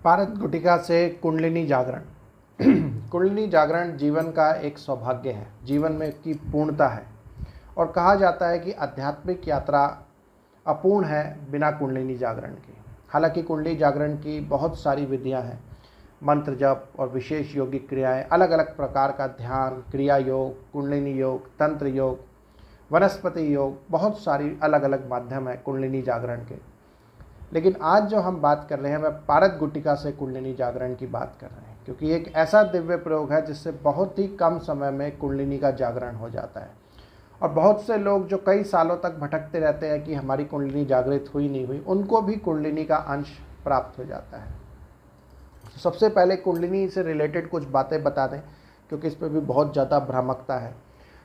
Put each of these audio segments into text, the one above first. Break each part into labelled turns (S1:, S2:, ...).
S1: पारद गुटिका से कुंडलिनी जागरण। कुंडलिनी जागरण जीवन का एक सौभाग्य है, जीवन में की पूर्णता है और कहा जाता है कि आध्यात्मिक यात्रा अपूर्ण है बिना कुंडलिनी जागरण के। हालांकि कुंडली जागरण की बहुत सारी विधियां हैं, मंत्र जप और विशेष योगिक क्रियाएं, अलग अलग प्रकार का ध्यान, क्रिया योग, कुंडलिनी योग, तंत्र योग, वनस्पति योग, बहुत सारी अलग अलग माध्यम है कुंडलिनी जागरण के। लेकिन आज जो हम बात कर रहे हैं, वह पारद गुटिका से कुंडलिनी जागरण की बात कर रहे हैं, क्योंकि एक ऐसा दिव्य प्रयोग है जिससे बहुत ही कम समय में कुंडलिनी का जागरण हो जाता है। और बहुत से लोग जो कई सालों तक भटकते रहते हैं कि हमारी कुंडलिनी जागृत हुई नहीं हुई, उनको भी कुंडलिनी का अंश प्राप्त हो जाता है। तो सबसे पहले कुंडलिनी से रिलेटेड कुछ बातें बता दें, क्योंकि इस पर भी बहुत ज़्यादा भ्रामकता है।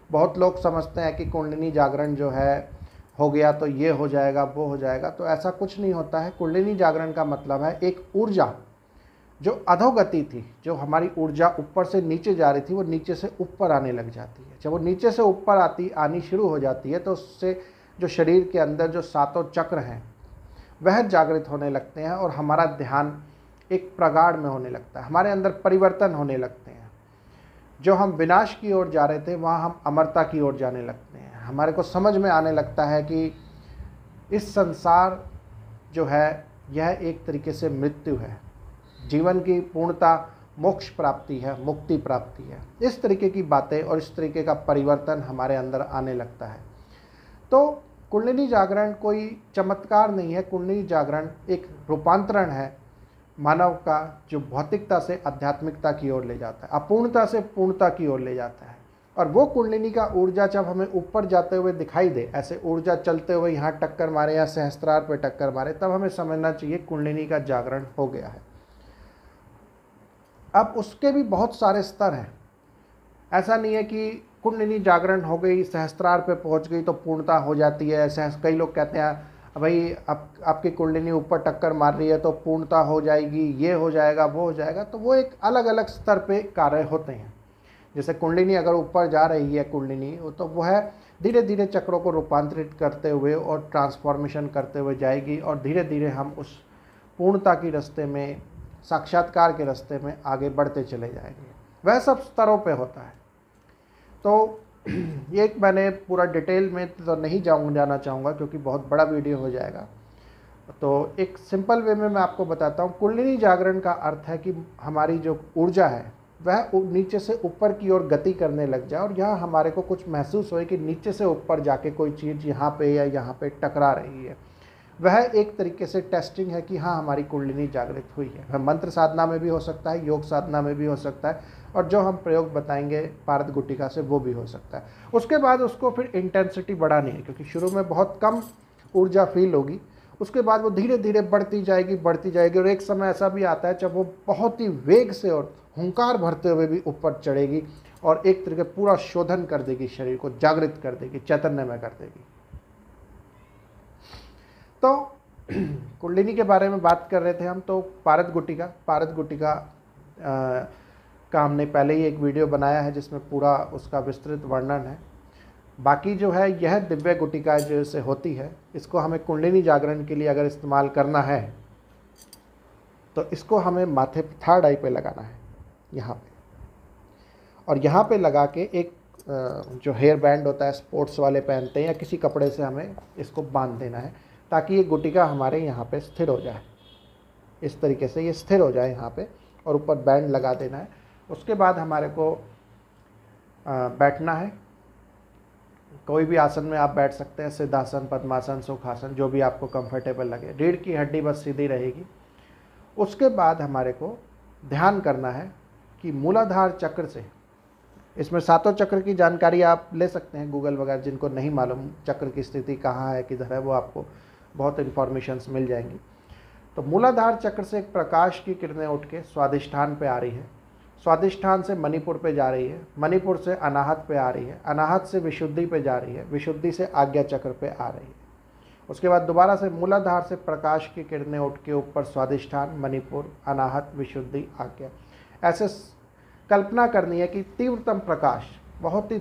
S1: बहुत लोग समझते हैं कि कुंडलिनी जागरण जो है हो गया तो ये हो जाएगा, वो हो जाएगा, तो ऐसा कुछ नहीं होता है। कुंडलिनी जागरण का मतलब है एक ऊर्जा जो अधोगति थी, जो हमारी ऊर्जा ऊपर से नीचे जा रही थी, वो नीचे से ऊपर आने लग जाती है। जब वो नीचे से ऊपर आनी शुरू हो जाती है तो उससे जो शरीर के अंदर जो सातों चक्र हैं वह जागृत होने लगते हैं और हमारा ध्यान एक प्रगाढ़ में होने लगता है, हमारे अंदर परिवर्तन होने लगते हैं। जो हम विनाश की ओर जा रहे थे वहाँ हम अमरता की ओर जाने लगते हैं। हमारे को समझ में आने लगता है कि इस संसार जो है यह एक तरीके से मृत्यु है, जीवन की पूर्णता मोक्ष प्राप्ति है, मुक्ति प्राप्ति है। इस तरीके की बातें और इस तरीके का परिवर्तन हमारे अंदर आने लगता है। तो कुंडलिनी जागरण कोई चमत्कार नहीं है। कुंडलिनी जागरण एक रूपांतरण है मानव का, जो भौतिकता से आध्यात्मिकता की ओर ले जाता है, अपूर्णता से पूर्णता की ओर ले जाता है। और वो कुंडलिनी का ऊर्जा जब हमें ऊपर जाते हुए दिखाई दे, ऐसे ऊर्जा चलते हुए यहाँ टक्कर मारे या सहस्त्रार पे टक्कर मारे, तब हमें समझना चाहिए कुंडलिनी का जागरण हो गया है। अब उसके भी बहुत सारे स्तर हैं। ऐसा नहीं है कि कुंडलिनी जागरण हो गई, सहस्त्रार पे पहुँच गई तो पूर्णता हो जाती है। कई लोग कहते हैं भाई आपकी कुंडलिनी ऊपर टक्कर मार रही है तो पूर्णता हो जाएगी, ये हो जाएगा, वो हो जाएगा। तो वो एक अलग अलग स्तर पे कार्य होते हैं। जैसे कुंडलिनी अगर ऊपर जा रही है कुंडलिनी, तो वह धीरे धीरे चक्रों को रूपांतरित करते हुए और ट्रांसफॉर्मेशन करते हुए जाएगी और धीरे धीरे हम उस पूर्णता के रास्ते में, साक्षात्कार के रास्ते में आगे बढ़ते चले जाएंगे। वह सब स्तरों पे होता है। तो ये मैंने पूरा डिटेल में तो नहीं जाना चाहूँगा, क्योंकि बहुत बड़ा वीडियो हो जाएगा। तो एक सिंपल वे में मैं आपको बताता हूँ। कुंडलिनी जागरण का अर्थ है कि हमारी जो ऊर्जा है वह नीचे से ऊपर की ओर गति करने लग जाए और यहाँ हमारे को कुछ महसूस होए कि नीचे से ऊपर जाके कोई चीज़ यहाँ पे या यहाँ पे टकरा रही है। वह एक तरीके से टेस्टिंग है कि हाँ, हमारी कुंडलिनी जागृत हुई है। वह मंत्र साधना में भी हो सकता है, योग साधना में भी हो सकता है, और जो हम प्रयोग बताएंगे पारद गुटिका से वो भी हो सकता है। उसके बाद उसको फिर इंटेंसिटी बढ़ानी है, क्योंकि शुरू में बहुत कम ऊर्जा फील होगी, उसके बाद वो धीरे धीरे बढ़ती जाएगी और एक समय ऐसा भी आता है जब वो बहुत ही वेग से और हुंकार भरते हुए भी ऊपर चढ़ेगी और एक तरीके पूरा शोधन कर देगी, शरीर को जागृत कर देगी, चैतन्यमय कर देगी। तो कुंडलिनी के बारे में बात कर रहे थे हम। तो पारद गुटिका का हमने पहले ही एक वीडियो बनाया है जिसमें पूरा उसका विस्तृत वर्णन है। बाकी जो है यह दिव्य गुटिका जैसे होती है, इसको हमें कुंडलिनी जागरण के लिए अगर इस्तेमाल करना है तो इसको हमें माथे पे, थर्ड आई पे लगाना है, यहाँ पे, और यहाँ पे लगा के एक जो हेयर बैंड होता है स्पोर्ट्स वाले पहनते हैं, या किसी कपड़े से हमें इसको बांध देना है ताकि ये गुटिका हमारे यहाँ पे स्थिर हो जाए। इस तरीके से ये स्थिर हो जाए यहाँ पे, और ऊपर बैंड लगा देना है। उसके बाद हमारे को बैठना है। कोई भी आसन में आप बैठ सकते हैं, सिद्धासन, पद्मासन, सुखासन, जो भी आपको कंफर्टेबल लगे। रीढ़ की हड्डी बस सीधी रहेगी। उसके बाद हमारे को ध्यान करना है कि मूलाधार चक्र से, इसमें सातों चक्र की जानकारी आप ले सकते हैं गूगल वगैरह, जिनको नहीं मालूम चक्र की स्थिति कहाँ है, किधर है, वो आपको बहुत इन्फॉर्मेशंस मिल जाएंगी। तो मूलाधार चक्र से एक प्रकाश की किरणें उठ के स्वादिष्ठान पे आ रही है, स्वादिष्ठान से मणिपुर पे जा रही है, मणिपुर से अनाहत पे आ रही है, अनाहत से विशुद्धि पे जा रही है, विशुद्धि से आज्ञा चक्र पे आ रही है। उसके बाद दोबारा से मूलाधार से प्रकाश की किरणें उठ के ऊपर स्वादिष्ठान, मणिपुर, अनाहत, विशुद्धि, आज्ञा। ऐसे कल्पना करनी है कि तीव्रतम प्रकाश, बहुत ही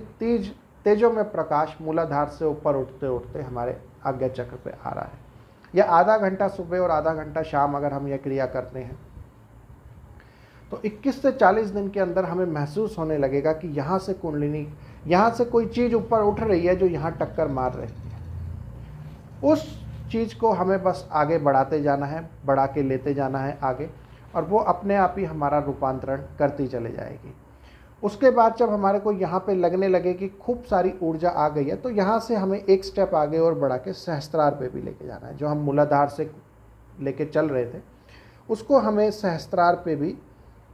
S1: तेजों में प्रकाश मूलाधार से ऊपर उठते उठते हमारे आज्ञा चक्र पे आ रहा है। या आधा घंटा सुबह और आधा घंटा शाम अगर हम यह क्रिया करते हैं तो 21 से 40 दिन के अंदर हमें महसूस होने लगेगा कि यहाँ से कुंडलिनी, यहाँ से कोई चीज़ ऊपर उठ रही है जो यहाँ टक्कर मार रही है। उस चीज़ को हमें बस आगे बढ़ाते जाना है, बढ़ा के लेते जाना है आगे, और वो अपने आप ही हमारा रूपांतरण करती चले जाएगी। उसके बाद जब हमारे को यहाँ पे लगने लगे कि खूब सारी ऊर्जा आ गई है, तो यहाँ से हमें एक स्टेप आगे और बढ़ा के सहस्त्रार पे भी लेके जाना है। जो हम मूलाधार से लेके चल रहे थे उसको हमें सहस्त्रार पे भी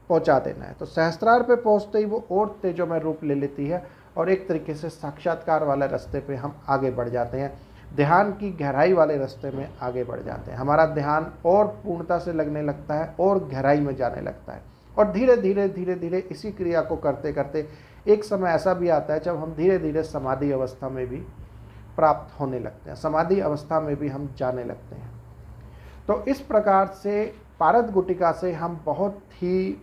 S1: पहुँचा देना है। तो सहस्त्रार पे पहुँचते ही वो और तेजोमय रूप ले लेती है और एक तरीके से साक्षात्कार वाले रास्ते पे हम आगे बढ़ जाते हैं, ध्यान की गहराई वाले रास्ते में आगे बढ़ जाते हैं। हमारा ध्यान और पूर्णता से लगने लगता है और गहराई में जाने लगता है, और धीरे धीरे धीरे धीरे इसी क्रिया को करते करते एक समय ऐसा भी आता है जब हम धीरे धीरे समाधि अवस्था में भी प्राप्त होने लगते हैं, समाधि अवस्था में भी हम जाने लगते हैं। तो इस प्रकार से पारद गुटिका से हम बहुत ही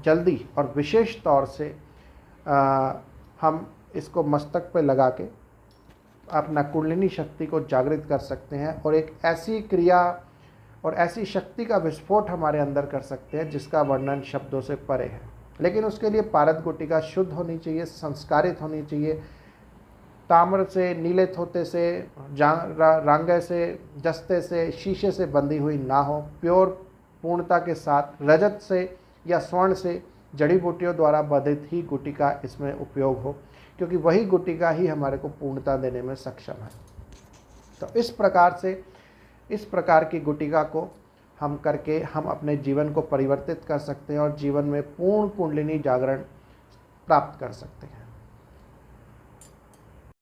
S1: जल्दी और विशेष तौर से हम इसको मस्तक पे लगा के अपना कुंडलिनी शक्ति को जागृत कर सकते हैं और एक ऐसी क्रिया और ऐसी शक्ति का विस्फोट हमारे अंदर कर सकते हैं जिसका वर्णन शब्दों से परे है। लेकिन उसके लिए पारद गुटिका शुद्ध होनी चाहिए, संस्कारित होनी चाहिए, ताम्र से, नीले थोते से, रांगे से, जस्ते से, शीशे से बंधी हुई ना हो, प्योर पूर्णता के साथ रजत से या स्वर्ण से, जड़ी बूटियों द्वारा बाधित ही गुटिका इसमें उपयोग हो, क्योंकि वही गुटिका ही हमारे को पूर्णता देने में सक्षम है। तो इस प्रकार से इस प्रकार की गुटिका को हम करके हम अपने जीवन को परिवर्तित कर सकते हैं और जीवन में पूर्ण कुंडलिनी जागरण प्राप्त कर सकते हैं।